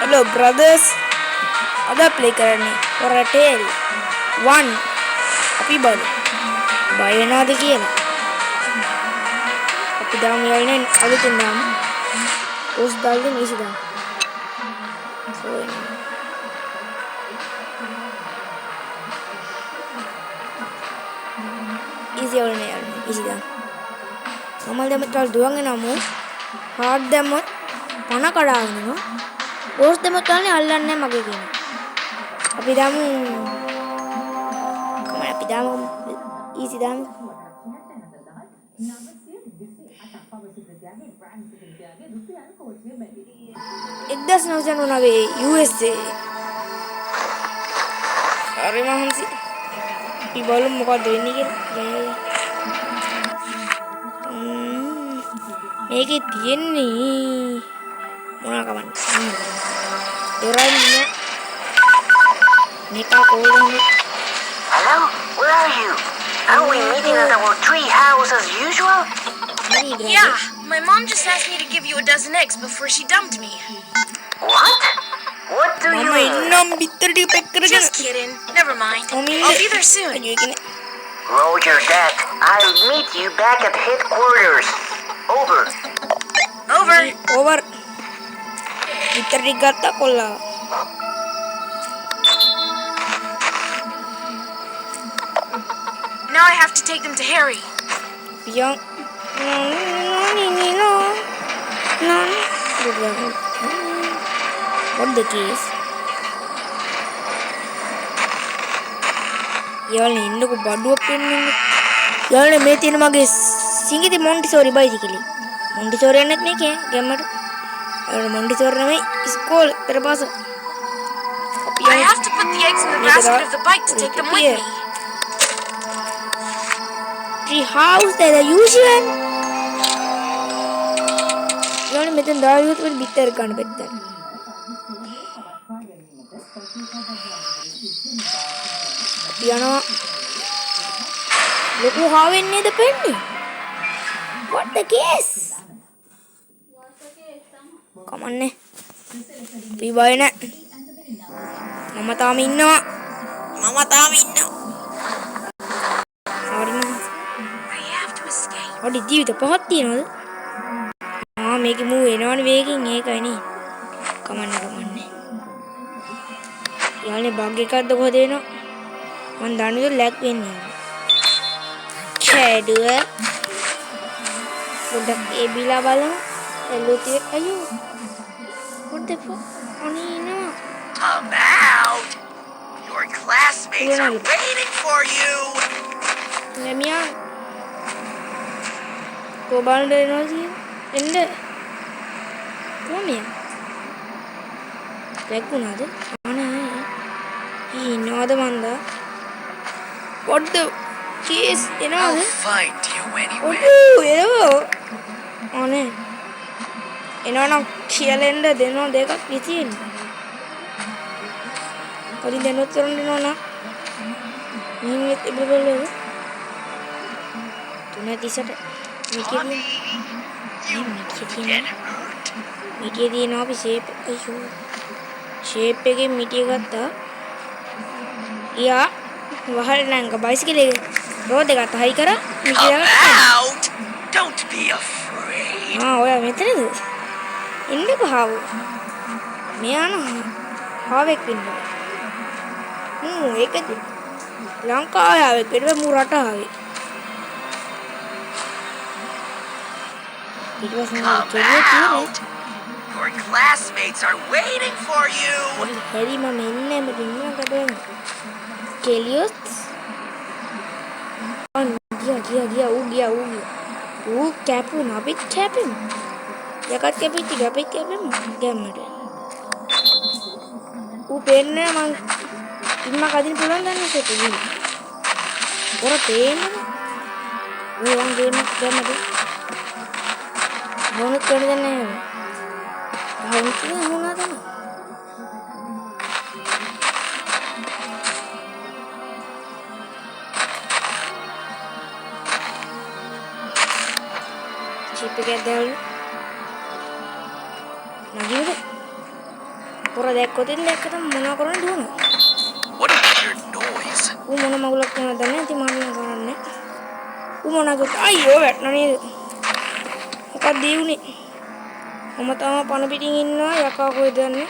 Hello brothers. Ada play කරන්නේ for a tale 1 අපි බලමු බය වෙනවද කියලා. අපි දාමු යන්නේ අලුතින් දාමු. පොස් දාල්ගෙන ඉසි දාමු. ඉසි යන්නේ ඉසි දාමු. normal දැම්මත් කල් දුවන් එනමු. hard දැම්මත් පණ කඩාගෙන යනවා. පොස් දැම්මත් කල්නේ අල්ලන්නේ මගේ කියන. අපි දාමු අපි දාමු ඉසි දාමු. එක්දස් නවසන් වනවේ USA හරි මහන්සි අපි බලමු මොකක්ද වෙන්නේ කියලා. මේකේ තියෙන්නේ මොනවා කවන්නේ දොරයින්නේ මේක කොහෙන්ද? Hello, where are you? Are we meeting at our tree house as usual? Yeah, my mom just asked me to give you a dozen eggs before she dumped me. What? What do you mean? Just kidding. Never mind. I'll be there soon. Roger that. I'll meet you back at headquarters. Over. Over. Bitter gata kolla. Now I have to take them to Harry. Yang no. What the case? යාළුවනේ ඉන්නකො බඩුවක් පෙන්නේ. යාළුවනේ මේ තියෙන මගේ සිංගිති Montessori බයිසිකලේ. Montessori යන්නත් මේකේ ගැම්මට. යාළුවනේ Montessori නෙමෙයි ඉස්කෝලේ පෙරපාස. I have to put the eggs in the basket of the bike to take them with me. Tree house that the usual. යාළුවනේ මෙතන දායුත් වෙන බිත්තර ගන්න බෙත්තන. යනවා ලොකු හාවෙන්නේද පෙන්නේ? What the case? කමන්නේ අපි බය නැහැ. මම තාම ඉන්නවා. හරිම I have to escape. ඔඩි ජීවිත පහක් තියනවද? මේකේ මූ එනවනේ වේගෙන් ඒකයි නේ. කමන්නේ යාළුවනේ බග් එකක්ද කොහෙද එනවා? මන් දන්නේ ලැග් වෙන්නේ. ෂැඩුව පොඩ්ඩක් ඒ බිලා බලමු. එළුතිය අයියෝ. What the fuck? අනීනා. About. Your classmates are waiting for you. නැමියා. කොබල්ද එනවද? එන්න. කොහොමද? ලැග්ුණාද? අනේ. ඉන්නවද මන්දා? What the case? I'll find you anyway. අනේ. එනවනම් කියලෙන්ද දෙනව දෙකක් විසින්. කලින් දෙනොත් කරන්න නෝනා. නිමෙත් ඉබලවල. තුන 30ට Tommy, you get hurt. මිටිය දිනවා අපි ෂේප් අයියෝ. ෂේප් එකේ මිටිය ගත්තා. යා වහල් නංග බයිසිකලේ රෝඩ් එක අතහයි කරා මිටිය About. Don't be afraid. ඔයා මෙතනද? ඉන්නකො හාව. මෙයා නම් හාවෙක් ඉන්නවා. ඒකද ලංකාවේ හාවෙක් වෙන්නේ මු රට හාවේ. About. Your classmates are waiting for you. හරි මම එන්නේ මෙන්න කඩන. කෙලියොත් ගියා ඌ කැපුණා අපිත් කැපෙමු. යකත් කැපිච්ච අපිත් කැපෙමු ගැම්මට. ඌ පේන්නේ මං ඉම්මා කදින් පුළුවන් දන්නේ සෙටි. ඔර පේන්නේ. ඌ වන් ගැම්මට. මොනක් කරන්නේ නැහැ. හවුන්ටි මොනවාද? chip එක ඇදවලු. නගියද? පොර දැක්කොතින් දැක්කට මොනවා කරන්නේ දුවන. What a weird noise. ඌ මොන මගුලක් කරනවද දන්නේ ඉතින් මම නම් කරන්නේ. ඌ මොනවාද අයියෝ වැටුණා නේද? මොකක්ද උනේ? මම තාම පණ පිටින් ඉන්නවා යකා කොහෙද යන්නේ?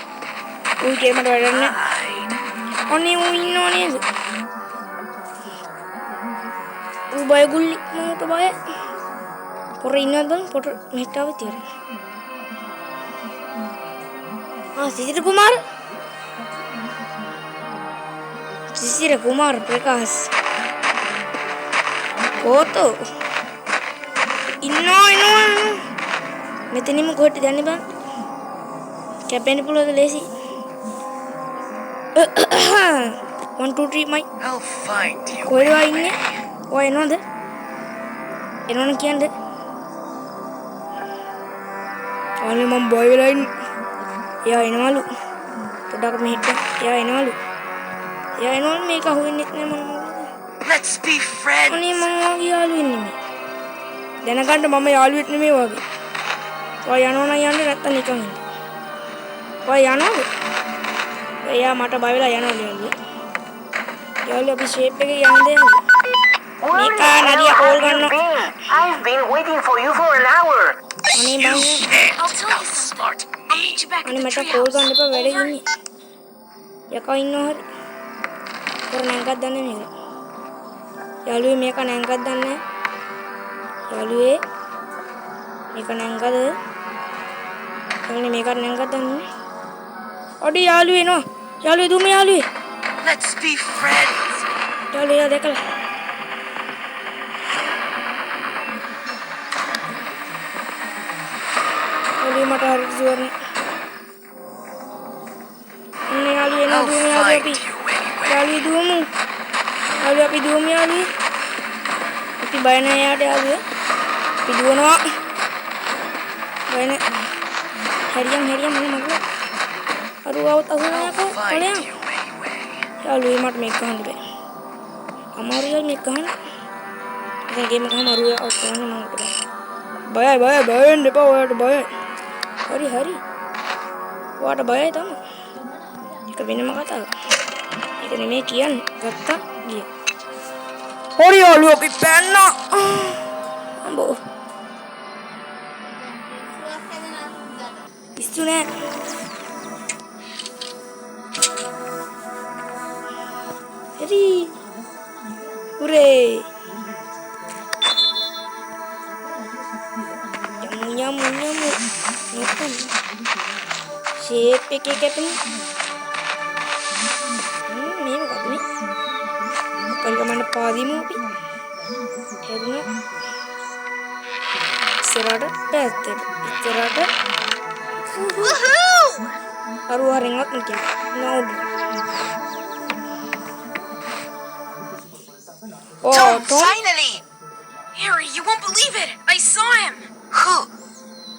ඌ ගේමට වැඩන්නේ. අනේ ඌ ඉන්නව නේද? ඌ බය ගුල්ලි මට බය. පොර ඉන්නවද බලන්න පොර මෙහෙට ආව තියර. සිසිර කුමාර. සිසිර කුමාර ප්‍රකාශ. කෝතෝ. ඉන්නවා. මෙතනින්ම කොහෙටද යන්නේ බං? කැපෙන්න පුළුවන්ද ලේසි? 1 2 3 මයි. I'll find you. කොහෙද ඉන්නේ? ඔය එනවද? එනවනම් කියන්නේ. අනේ මම බය වෙලා ඉන්නේ. එයා එනවලු. පොඩක් මෙහෙට. එයා එනවලු. මේක අහුවෙන්නේ නැහැ මම. Let's be friends. අනේ මම වාගේ යාළුවෙක් නෙමෙයි. දැනගන්න මම යාළුවෙක් නෙමෙයි වාගේ. ඔය යනවනම් යන්නේ නැත්තම් නිකන් ඉන්න. ඔය යනවද? එයා මට බය වෙලා යනවලු යාළුවා. යාළුවා අපි ෂේප් එකේ යන්නේ යන්නේ. Where Mika, the hell Nadia, have hold you on. been? I've been waiting for you for an hour. අනේ You මම can't I'll tell you something. outsmart I'll me. meet you back at අනේ the මට call treehouse. ගන්න එපා වැඩ Over. ඉන්නේ. යකා ඉන්නව හරි. කර නැංගක් දන්නේ මේක. යාළුවේ මේක නැංගක් දන්නේ. යාළුවේ මේක නැංගද? යාළුවේ මේක නැංගක් දන්නේ. ඔඩි යාළුවේ නෝ. යාළුවේ දුම යාළුවේ. Let's be friends. යාළුවා දැකලා. යාළුවේ මට හරි සුවර්ණ. අනේ යාළුවේ නෝ I'll දුම යාළුවේ find අපි. you anyway. යාළුවේ දුවමු. යාළුවේ අපි දුවමු යාළුවේ. අපි බය නැහැ යාට යාළුවේ. අපි දුවනවා. බය නැහැ. හරියම් මොන මගුල. අරුවවත් අහුණා I'll යකෝ. find කොලයන්. you anyway. යාළුවේ මට මේක ගහන්න බෑ. අමාරුයි මේක ගහන්න. දැන් ගේම ගහම අරුවේ අවස්ථාවක් නෑ මට. බයයි වෙන්න එපා ඔයාලට බයයි. හරි. ඔයාට බයයි තමයි. ඒක වෙනම කතාවක්. ඒක නෙමෙයි කියන්නේ. ගත්තා ගියා. හරි යාළුවා අපි පැන්නා. අම්බෝ. පිස්සු නෑ. හරි. හුරේ. යමු. නොකම්. ෂේප් එකේ කැපෙන. මේ මොකද මේ? කල්ගමන්න පාදිමු අපි. එන්න. ඉස්සරහට පැත්තට. Woohoo! අරු හරින්වත් නෙකේ. නෝඩ්. Tom, Tom. finally! Harry, you won't believe it. I saw him. Who?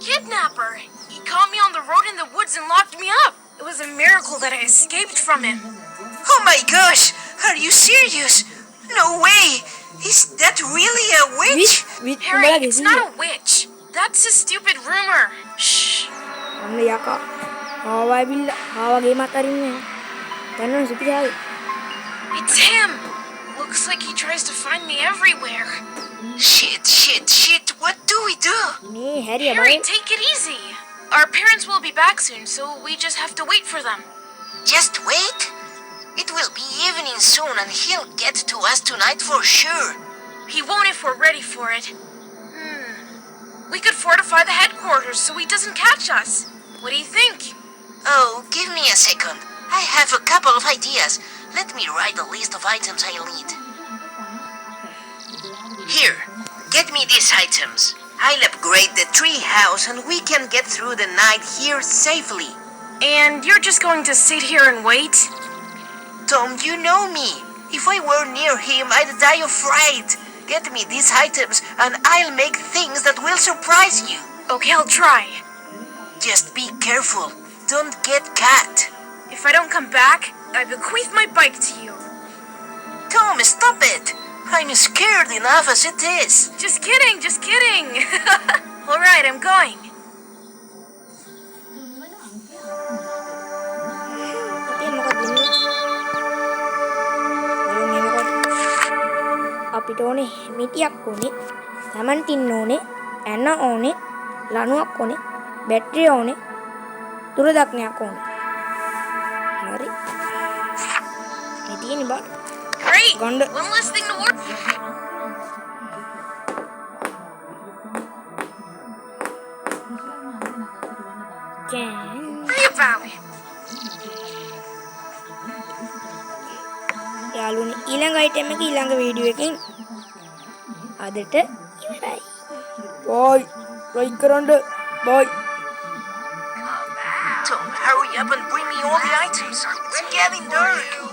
Kidnapper. He caught me on the road in the woods and locked me up. It was a miracle that I escaped from him. Oh my gosh! Are you serious? No way! Is that really a witch? With Harry, bag it's not a witch. That's a stupid rumor. Shh. අන්න යකා. ආවයි බිල්ල. ආවගේ මතරින්නේ. දැන් සුපිරියි. It's him. Looks like he tries to find me everywhere. Shit. What do we do? මේ හැරිය Harry, බය. take it easy. Our parents will be back soon, so we just have to wait for them. Just wait? It will be evening soon and he'll get to us tonight for sure. He won't if we're ready for it. We could fortify the headquarters so he doesn't catch us. What do you think? Oh, give me a second. I have a couple of ideas. Let me write a list of items I'll need. Here, get me these items. I'll upgrade the tree house and we can get through the night here safely. And you're just going to sit here and wait? Tom, you know me. If I were near him, I'd die of fright. Get me these items and I'll make things that will surprise you. Okay, I'll try. Just be careful. Don't get caught. If I don't come back, I bequeath my bike to you. Tom, stop it. I'm scared enough as it is. Just kidding. All right, I'm going. අපිට ඕනේ මිටියක් ඕනේ, salmon tin ඕනේ, ඇන ඕනේ, ලණුවක් ඕනේ, බැටරිය ඕනේ, දුරදක්නයක් ඕනේ. හරි. මේ තියෙන්නේ බා. Great! Gonna- One less thing to work. Worry about it. යාළුවනේ ඊළඟ අයිටම් එක ඊළඟ වීඩියෝ එකකින් අදට ඉවරයි. බයි. ලයික් කරන්න. බයි. Tom, hurry up and bring me all the items. We're getting dirty.